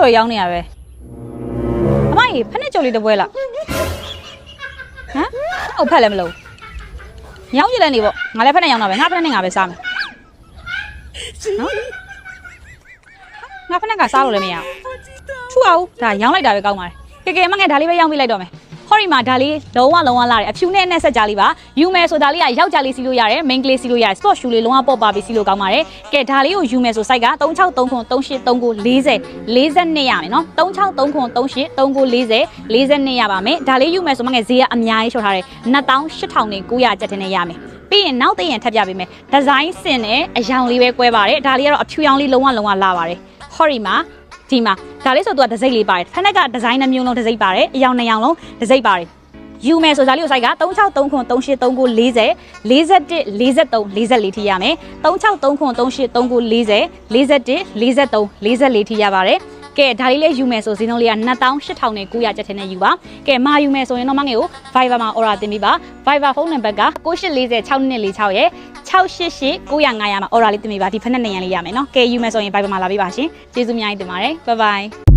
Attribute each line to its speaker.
Speaker 1: ကျော်ရောင်းနေရပဲအမကြီးဖက်နဲ့ကျော်လေးတစ်ပွဲလားဟမ်ဟုတ်ဖက်လည်းမလို့ရောင်းကြည့်လိုက်နေပေါ့ငါလည်းဖက်နဲ့ရောင်းတာပဲငါဖက်နဲ့ငါပဲစားမယ်နော်ငါဖက်နဲ့ကစားလို့လည်းမရထူအောင်ဒါရောင်းလိုက်တာပဲကောင်းပါတယ်ကဲကဲမငယ်ဒါလေးပဲရောင်းပေးလိုက်တော့မယ်ဟောဒီမှာဒါလေးလုံးဝလာတယ်အဖြူနဲ့နဲ့ဆက်ကြလေးပါယူမယ်ဆိုဒါလေးကယောက်ျားလေးစီလို့ရတယ်မိန်းကလေးစီလို့ရတယ် sport shoe လေးလုံးဝပေါ့ပါပြီးစီလို့ကောင်းပါတယ်ကဲဒါလေးကိုယူမယ်ဆို site က3639383942ရမယ်နော်3639383940 42ရပါမယ်ဒါလေးယူမယ်ဆိုမငယ်ဈေးကအများကြီးလျှော့ထားတယ်28900ကျပ်တင်နေရမယ်ပြီးရင်နောက်တည့်ရင်ထပ်ပြပေးမယ်ဒီဇိုင်းစင်နဲ့အယောင်လေးပဲကွဲပါတယ်ဒါလေးကတော့အဖြူရောင်လေးလုံးဝလာပါတယ်ဟောဒီမှာဒီမှာဒါလေးဆိုသူကဒစိမ့်လေးပါတယ်ဖက်နက်ကဒီဇိုင်းနှမျိုးလုံးဒစိမ့်ပါတယ်အယောင်2ယောင်လုံးဒစိမ့်ပါတယ်ယူမယ်ဆိုဒါလေးကို site က3639383940 41 43 44ထိရမယ်3639383940 41 43 44ထိရပါတယ်ကဲဒါလေးလေးယူမယ်ဆိုဈေးနှုန်းလေးက28900ကျပ်ထင်းနဲ့ယူပါကဲမာယူမယ်ဆိုရင်တော့မငယ်ကို Viber မှာ order တင်ပေးပါ Viber ဖုန်းနံပါတ်က98406246ရဲ့688 900 900မှာ order လေးတင်ပေးပါဒီဖက်နဲ့နေရန်လေးရမယ်နော်ကဲယူမယ်ဆိုရင် Viber မှာလာပေးပါရှင်ကျေးဇူးအများကြီးတင်ပါတယ် bye bye